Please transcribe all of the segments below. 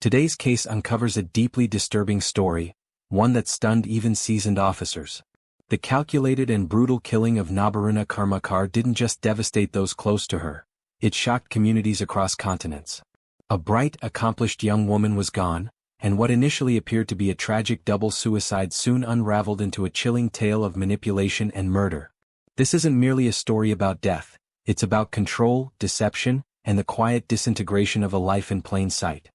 Today's case uncovers a deeply disturbing story, one that stunned even seasoned officers. The calculated and brutal killing of Nabaruna Karmakar didn't just devastate those close to her, it shocked communities across continents. A bright, accomplished young woman was gone, and what initially appeared to be a tragic double suicide soon unraveled into a chilling tale of manipulation and murder. This isn't merely a story about death, it's about control, deception, and the quiet disintegration of a life in plain sight.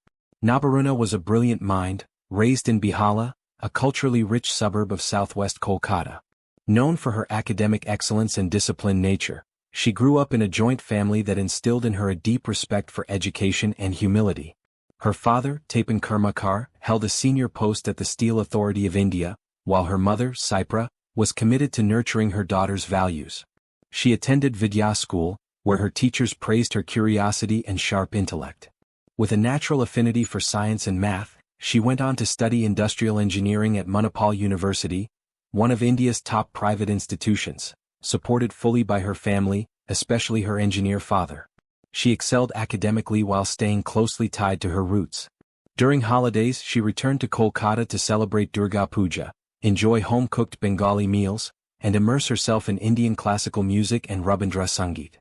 Nabaruna was a brilliant mind, raised in Behala, a culturally rich suburb of southwest Kolkata. Known for her academic excellence and disciplined nature, she grew up in a joint family that instilled in her a deep respect for education and humility. Her father, Tapan Karmakar, held a senior post at the Steel Authority of India, while her mother, Sipra, was committed to nurturing her daughter's values. She attended Vidya school, where her teachers praised her curiosity and sharp intellect. With a natural affinity for science and math, she went on to study industrial engineering at Manipal University, one of India's top private institutions, supported fully by her family, especially her engineer father. She excelled academically while staying closely tied to her roots. During holidays she returned to Kolkata to celebrate Durga Puja, enjoy home-cooked Bengali meals, and immerse herself in Indian classical music and Rabindra Sangeet.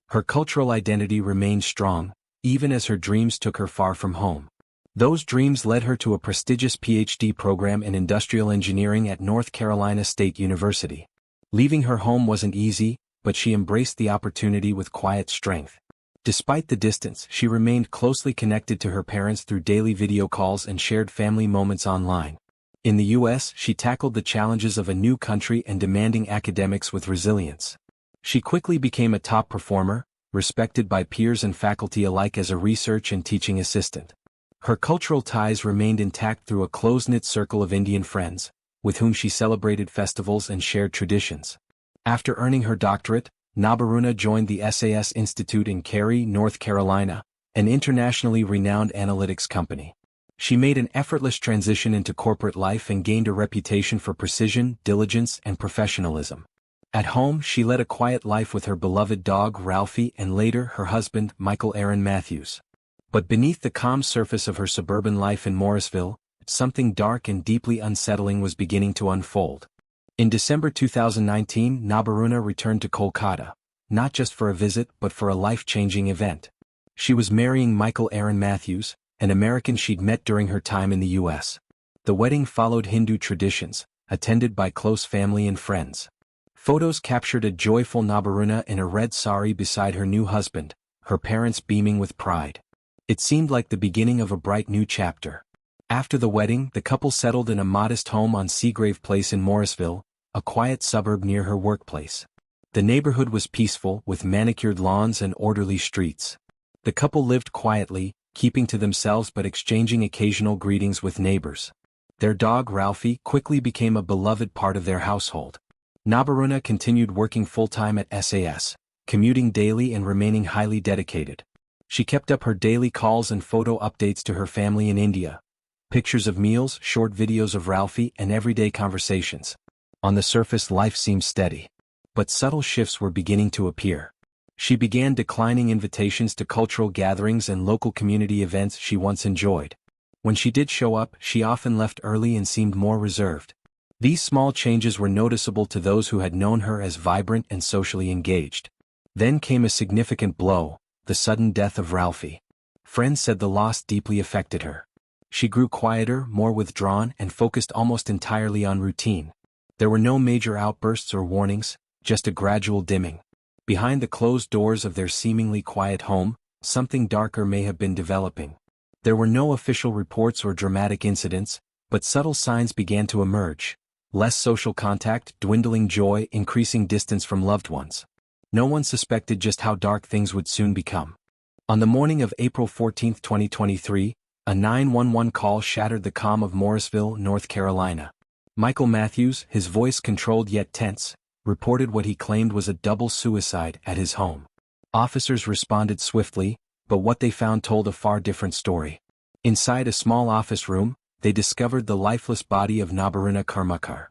Her cultural identity remained strong, even as her dreams took her far from home. Those dreams led her to a prestigious PhD program in industrial engineering at North Carolina State University. Leaving her home wasn't easy, but she embraced the opportunity with quiet strength. Despite the distance, she remained closely connected to her parents through daily video calls and shared family moments online. In the U.S., she tackled the challenges of a new country and demanding academics with resilience. She quickly became a top performer, respected by peers and faculty alike as a research and teaching assistant. Her cultural ties remained intact through a close-knit circle of Indian friends, with whom she celebrated festivals and shared traditions. After earning her doctorate, Nabaruna joined the SAS Institute in Cary, North Carolina, an internationally renowned analytics company. She made an effortless transition into corporate life and gained a reputation for precision, diligence, and professionalism. At home, she led a quiet life with her beloved dog Ralphie and later her husband Michael Aaron Matthews. But beneath the calm surface of her suburban life in Morrisville, something dark and deeply unsettling was beginning to unfold. In December 2019, Nabaruna returned to Kolkata, not just for a visit but for a life-changing event. She was marrying Michael Aaron Matthews, an American she'd met during her time in the U.S. The wedding followed Hindu traditions, attended by close family and friends. Photos captured a joyful Nabaruna in a red sari beside her new husband, her parents beaming with pride. It seemed like the beginning of a bright new chapter. After the wedding, the couple settled in a modest home on Seagrave Place in Morrisville, a quiet suburb near her workplace. The neighborhood was peaceful, with manicured lawns and orderly streets. The couple lived quietly, keeping to themselves but exchanging occasional greetings with neighbors. Their dog Ralphie quickly became a beloved part of their household. Nabaruna continued working full-time at SAS, commuting daily and remaining highly dedicated. She kept up her daily calls and photo updates to her family in India. Pictures of meals, short videos of Ralphie, and everyday conversations. On the surface, life seemed steady. But subtle shifts were beginning to appear. She began declining invitations to cultural gatherings and local community events she once enjoyed. When she did show up, she often left early and seemed more reserved. These small changes were noticeable to those who had known her as vibrant and socially engaged. Then came a significant blow, the sudden death of Ralphie. Friends said the loss deeply affected her. She grew quieter, more withdrawn, and focused almost entirely on routine. There were no major outbursts or warnings, just a gradual dimming. Behind the closed doors of their seemingly quiet home, something darker may have been developing. There were no official reports or dramatic incidents, but subtle signs began to emerge. Less social contact, dwindling joy, increasing distance from loved ones. No one suspected just how dark things would soon become. On the morning of April 14, 2023, a 911 call shattered the calm of Morrisville, North Carolina. Michael Matthews, his voice controlled yet tense, reported what he claimed was a double suicide at his home. Officers responded swiftly, but what they found told a far different story. Inside a small office room, they discovered the lifeless body of Nabaruna Karmakar.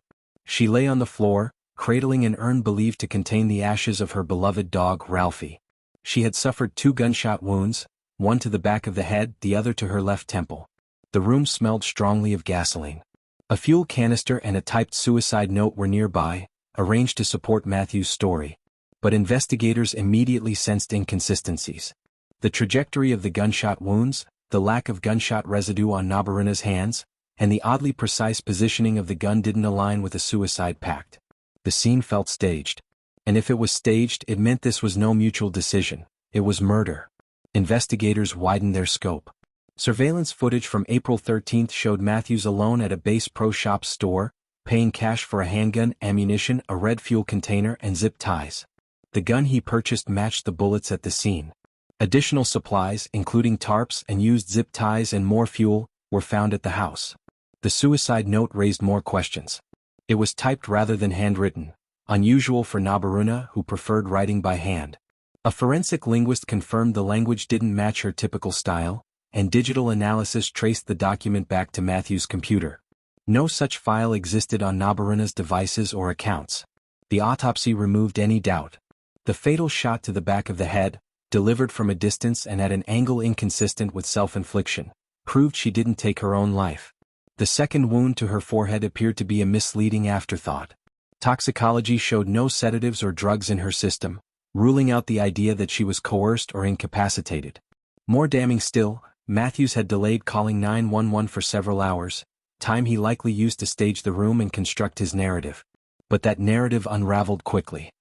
She lay on the floor, cradling an urn believed to contain the ashes of her beloved dog Ralphie. She had suffered 2 gunshot wounds, one to the back of the head, the other to her left temple. The room smelled strongly of gasoline. A fuel canister and a typed suicide note were nearby, arranged to support Matthew's story. But investigators immediately sensed inconsistencies. The trajectory of the gunshot wounds, the lack of gunshot residue on Nabaruna's hands, and the oddly precise positioning of the gun didn't align with a suicide pact. The scene felt staged. And if it was staged, it meant this was no mutual decision. It was murder. Investigators widened their scope. Surveillance footage from April 13 showed Matthews alone at a Bass Pro Shops store, paying cash for a handgun, ammunition, a red fuel container, and zip ties. The gun he purchased matched the bullets at the scene. Additional supplies, including tarps and used zip ties and more fuel, were found at the house. The suicide note raised more questions. It was typed rather than handwritten, unusual for Nabaruna, who preferred writing by hand. A forensic linguist confirmed the language didn't match her typical style, and digital analysis traced the document back to Matthew's computer. No such file existed on Nabaruna's devices or accounts. The autopsy removed any doubt. The fatal shot to the back of the head, delivered from a distance and at an angle inconsistent with self-infliction, proved she didn't take her own life. The second wound to her forehead appeared to be a misleading afterthought. Toxicology showed no sedatives or drugs in her system, ruling out the idea that she was coerced or incapacitated. More damning still, Matthews had delayed calling 911 for several hours, time he likely used to stage the room and construct his narrative. But that narrative unraveled quickly.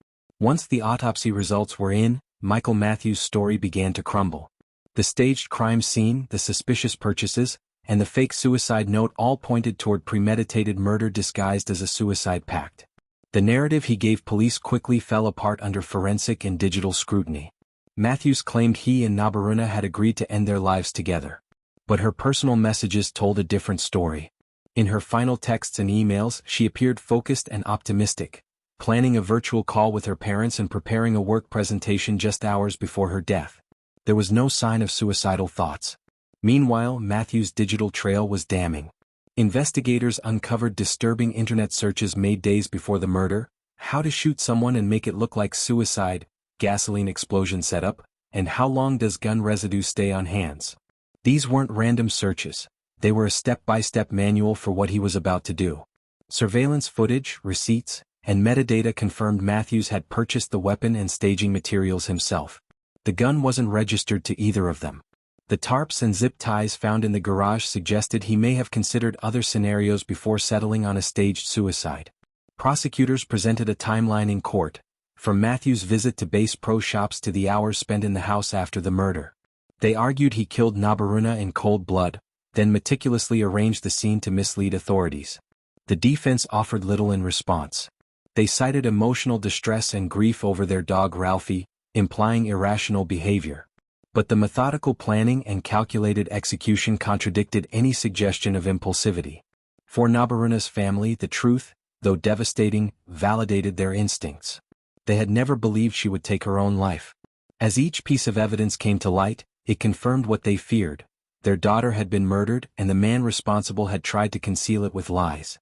Once the autopsy results were in, Michael Matthews' story began to crumble. The staged crime scene, the suspicious purchases, and the fake suicide note all pointed toward premeditated murder disguised as a suicide pact. The narrative he gave police quickly fell apart under forensic and digital scrutiny. Matthews claimed he and Nabaruna had agreed to end their lives together. But her personal messages told a different story. In her final texts and emails, she appeared focused and optimistic, planning a virtual call with her parents and preparing a work presentation just hours before her death. There was no sign of suicidal thoughts. Meanwhile, Matthews' digital trail was damning. Investigators uncovered disturbing internet searches made days before the murder: how to shoot someone and make it look like suicide, gasoline explosion setup, and how long does gun residue stay on hands. These weren't random searches. They were a step-by-step manual for what he was about to do. Surveillance footage, receipts, and metadata confirmed Matthews had purchased the weapon and staging materials himself. The gun wasn't registered to either of them. The tarps and zip ties found in the garage suggested he may have considered other scenarios before settling on a staged suicide. Prosecutors presented a timeline in court, from Matthews' visit to Bass Pro Shops to the hours spent in the house after the murder. They argued he killed Nabaruna in cold blood, then meticulously arranged the scene to mislead authorities. The defense offered little in response. They cited emotional distress and grief over their dog Ralphie, implying irrational behavior. But the methodical planning and calculated execution contradicted any suggestion of impulsivity. For Nabaruna's family, the truth, though devastating, validated their instincts. They had never believed she would take her own life. As each piece of evidence came to light, it confirmed what they feared. Their daughter had been murdered, and the man responsible had tried to conceal it with lies.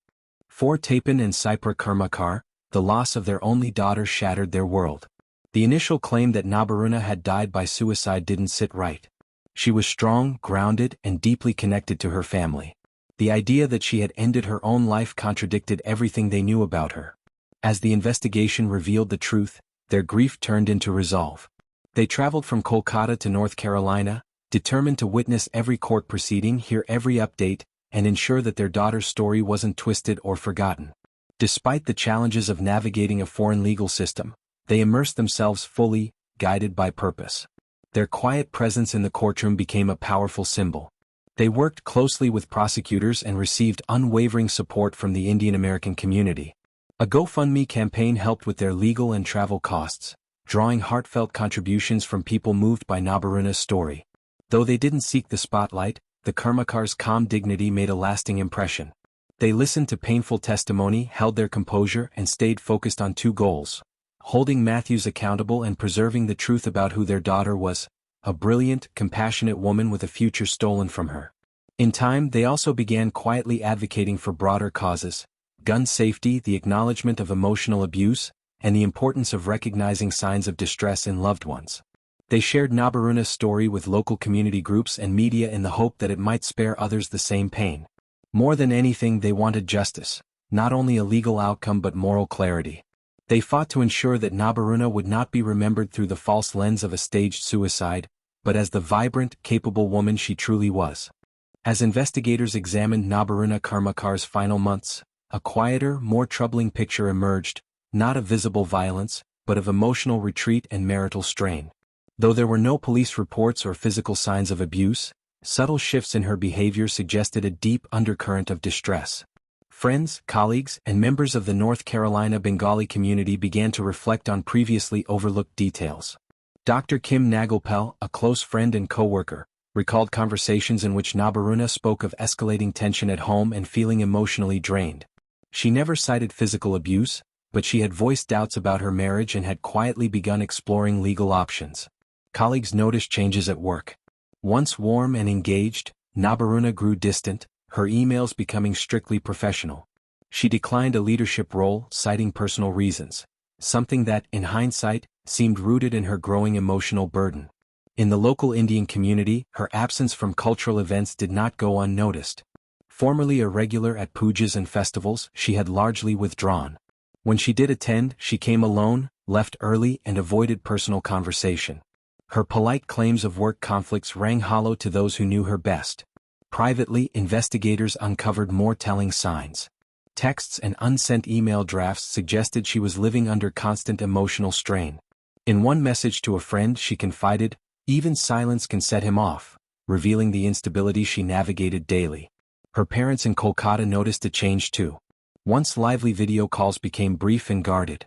For Tapan and Nabaruna Karmakar, the loss of their only daughter shattered their world. The initial claim that Nabaruna had died by suicide didn't sit right. She was strong, grounded, and deeply connected to her family. The idea that she had ended her own life contradicted everything they knew about her. As the investigation revealed the truth, their grief turned into resolve. They traveled from Kolkata to North Carolina, determined to witness every court proceeding, hear every update, and ensure that their daughter's story wasn't twisted or forgotten. Despite the challenges of navigating a foreign legal system, they immersed themselves fully, guided by purpose. Their quiet presence in the courtroom became a powerful symbol. They worked closely with prosecutors and received unwavering support from the Indian American community. A GoFundMe campaign helped with their legal and travel costs, drawing heartfelt contributions from people moved by Nabaruna's story. Though they didn't seek the spotlight, the Karmakar's calm dignity made a lasting impression. They listened to painful testimony, held their composure, and stayed focused on two goals: holding Matthews accountable and preserving the truth about who their daughter was, a brilliant, compassionate woman with a future stolen from her. In time, they also began quietly advocating for broader causes: gun safety, the acknowledgement of emotional abuse, and the importance of recognizing signs of distress in loved ones. They shared Nabaruna's story with local community groups and media in the hope that it might spare others the same pain. More than anything, they wanted justice, not only a legal outcome but moral clarity. They fought to ensure that Nabaruna would not be remembered through the false lens of a staged suicide, but as the vibrant, capable woman she truly was. As investigators examined Nabaruna Karmakar's final months, a quieter, more troubling picture emerged, not of visible violence, but of emotional retreat and marital strain. Though there were no police reports or physical signs of abuse, subtle shifts in her behavior suggested a deep undercurrent of distress. Friends, colleagues, and members of the North Carolina Bengali community began to reflect on previously overlooked details. Dr. Kim Nagelpel, a close friend and co-worker, recalled conversations in which Nabaruna spoke of escalating tension at home and feeling emotionally drained. She never cited physical abuse, but she had voiced doubts about her marriage and had quietly begun exploring legal options. Colleagues noticed changes at work. Once warm and engaged, Nabaruna grew distant, her emails becoming strictly professional. She declined a leadership role, citing personal reasons, something that, in hindsight, seemed rooted in her growing emotional burden. In the local Indian community, her absence from cultural events did not go unnoticed. Formerly a regular at pujas and festivals, she had largely withdrawn. When she did attend, she came alone, left early, and avoided personal conversation. Her polite claims of work conflicts rang hollow to those who knew her best. Privately, investigators uncovered more telling signs. Texts and unsent email drafts suggested she was living under constant emotional strain. In one message to a friend she confided, "Even silence can set him off," revealing the instability she navigated daily. Her parents in Kolkata noticed a change too. Once lively video calls became brief and guarded.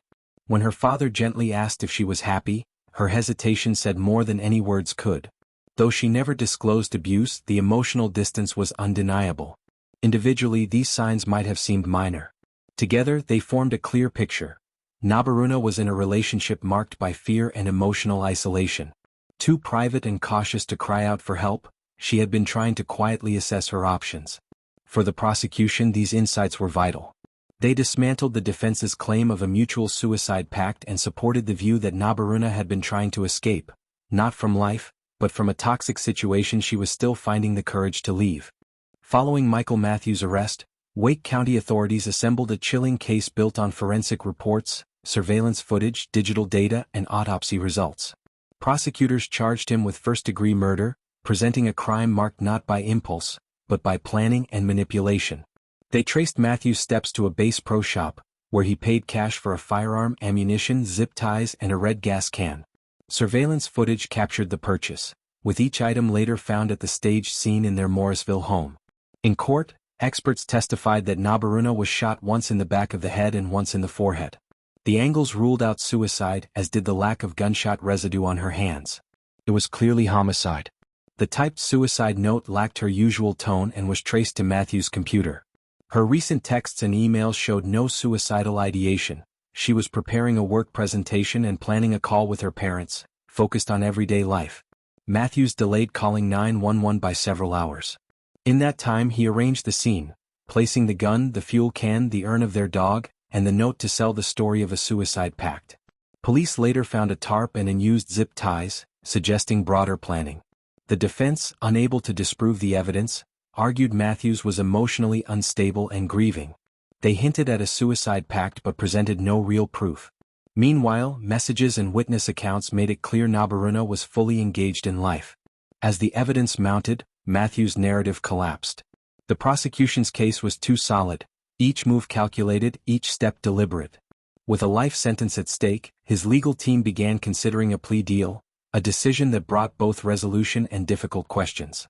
When her father gently asked if she was happy, her hesitation said more than any words could. Though she never disclosed abuse, the emotional distance was undeniable. Individually, these signs might have seemed minor. Together, they formed a clear picture. Nabaruna was in a relationship marked by fear and emotional isolation. Too private and cautious to cry out for help, she had been trying to quietly assess her options. For the prosecution, these insights were vital. They dismantled the defense's claim of a mutual suicide pact and supported the view that Nabaruna had been trying to escape, not from life, but from a toxic situation she was still finding the courage to leave. Following Michael Matthews' arrest, Wake County authorities assembled a chilling case built on forensic reports, surveillance footage, digital data, and autopsy results. Prosecutors charged him with first-degree murder, presenting a crime marked not by impulse, but by planning and manipulation. They traced Matthews' steps to a Bass Pro Shop, where he paid cash for a firearm, ammunition, zip ties, and a red gas can. Surveillance footage captured the purchase, with each item later found at the staged scene in their Morrisville home. In court, experts testified that Nabaruna was shot once in the back of the head and once in the forehead. The angles ruled out suicide, as did the lack of gunshot residue on her hands. It was clearly homicide. The typed suicide note lacked her usual tone and was traced to Matthews' computer. Her recent texts and emails showed no suicidal ideation. She was preparing a work presentation and planning a call with her parents, focused on everyday life. Matthews delayed calling 911 by several hours. In that time he arranged the scene, placing the gun, the fuel can, the urn of their dog, and the note to sell the story of a suicide pact. Police later found a tarp and unused zip ties, suggesting broader planning. The defense, unable to disprove the evidence, argued Matthews was emotionally unstable and grieving. They hinted at a suicide pact but presented no real proof. Meanwhile, messages and witness accounts made it clear Nabaruna was fully engaged in life. As the evidence mounted, Matthews' narrative collapsed. The prosecution's case was too solid, each move calculated, each step deliberate. With a life sentence at stake, his legal team began considering a plea deal, a decision that brought both resolution and difficult questions.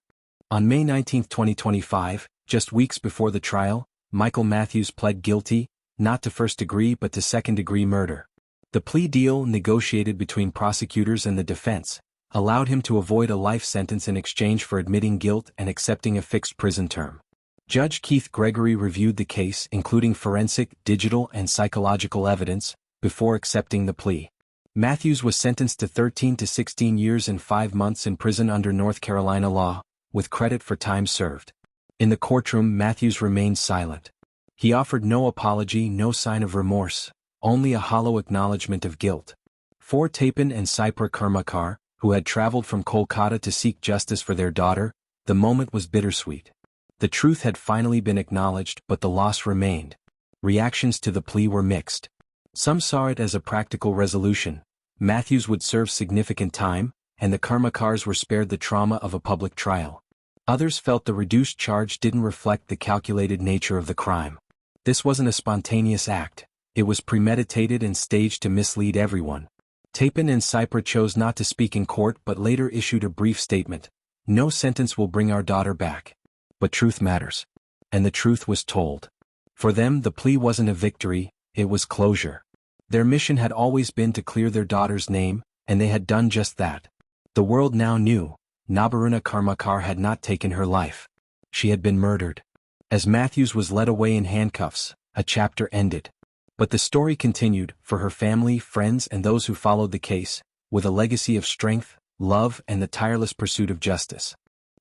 On May 19, 2025, just weeks before the trial, Michael Matthews pled guilty, not to first-degree but to second-degree murder. The plea deal, negotiated between prosecutors and the defense, allowed him to avoid a life sentence in exchange for admitting guilt and accepting a fixed prison term. Judge Keith Gregory reviewed the case, including forensic, digital, and psychological evidence, before accepting the plea. Matthews was sentenced to 13 to 16 years and 5 months in prison under North Carolina law, with credit for time served. In the courtroom, Matthews remained silent. He offered no apology, no sign of remorse, only a hollow acknowledgement of guilt. For Tapan and Saipur Karmakar, who had traveled from Kolkata to seek justice for their daughter. The moment was bittersweet. The truth had finally been acknowledged, but the loss remained. Reactions to the plea were mixed. Some saw it as a practical resolution. Matthews would serve significant time, and the Karmakars were spared the trauma of a public trial. Others felt the reduced charge didn't reflect the calculated nature of the crime. This wasn't a spontaneous act. It was premeditated and staged to mislead everyone. Tapin and Cypra chose not to speak in court but later issued a brief statement. "No sentence will bring our daughter back. But truth matters." And the truth was told. For them, the plea wasn't a victory, it was closure. Their mission had always been to clear their daughter's name, and they had done just that. The world now knew, Nabaruna Karmakar had not taken her life. She had been murdered. As Matthews was led away in handcuffs, a chapter ended. But the story continued, for her family, friends and those who followed the case, with a legacy of strength, love and the tireless pursuit of justice.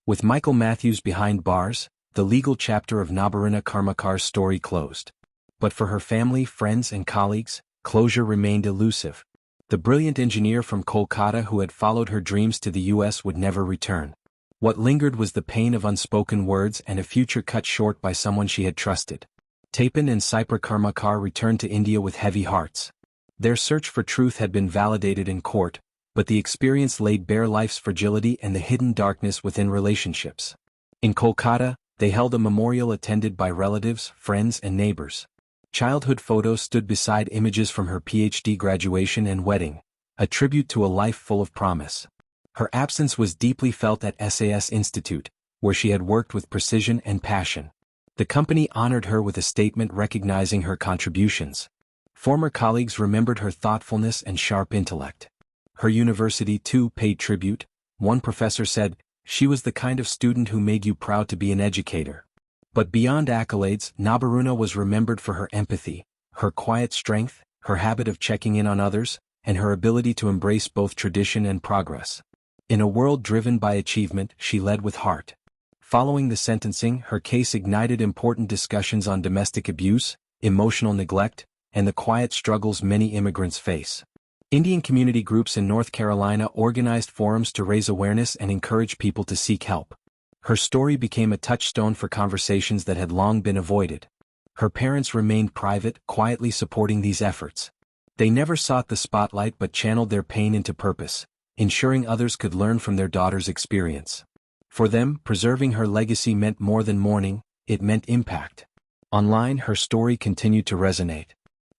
With Michael Matthews behind bars, the legal chapter of Nabaruna Karmakar's story closed. But for her family, friends and colleagues, closure remained elusive. The brilliant engineer from Kolkata who had followed her dreams to the US would never return. What lingered was the pain of unspoken words and a future cut short by someone she had trusted. Tapin and Cypra Karmakar returned to India with heavy hearts. Their search for truth had been validated in court, but the experience laid bare life's fragility and the hidden darkness within relationships. In Kolkata, they held a memorial attended by relatives, friends and neighbors. Childhood photos stood beside images from her PhD graduation and wedding, a tribute to a life full of promise. Her absence was deeply felt at SAS Institute, where she had worked with precision and passion. The company honored her with a statement recognizing her contributions. Former colleagues remembered her thoughtfulness and sharp intellect. Her university, too, paid tribute. One professor said, "She was the kind of student who made you proud to be an educator." But beyond accolades, Nabaruna was remembered for her empathy, her quiet strength, her habit of checking in on others, and her ability to embrace both tradition and progress. In a world driven by achievement, she led with heart. Following the sentencing, her case ignited important discussions on domestic abuse, emotional neglect, and the quiet struggles many immigrants face. Indian community groups in North Carolina organized forums to raise awareness and encourage people to seek help. Her story became a touchstone for conversations that had long been avoided. Her parents remained private, quietly supporting these efforts. They never sought the spotlight but channeled their pain into purpose, ensuring others could learn from their daughter's experience. For them, preserving her legacy meant more than mourning, it meant impact. Online, her story continued to resonate.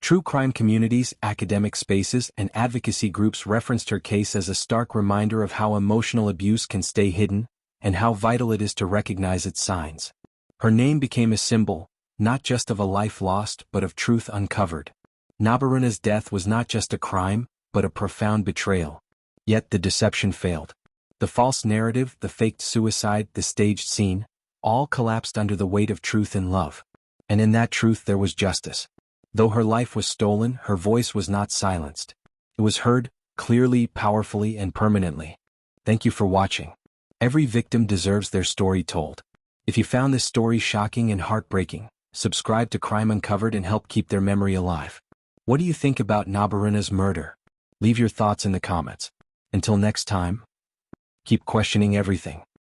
True crime communities, academic spaces, and advocacy groups referenced her case as a stark reminder of how emotional abuse can stay hidden, and how vital it is to recognize its signs. Her name became a symbol, not just of a life lost but of truth uncovered. Nabaruna's death was not just a crime, but a profound betrayal. Yet the deception failed. The false narrative, the faked suicide, the staged scene, all collapsed under the weight of truth and love. And in that truth there was justice. Though her life was stolen, her voice was not silenced. It was heard, clearly, powerfully, and permanently. Thank you for watching. Every victim deserves their story told. If you found this story shocking and heartbreaking, subscribe to Crime Uncovered and help keep their memory alive. What do you think about Nabaruna's murder? Leave your thoughts in the comments. Until next time, keep questioning everything.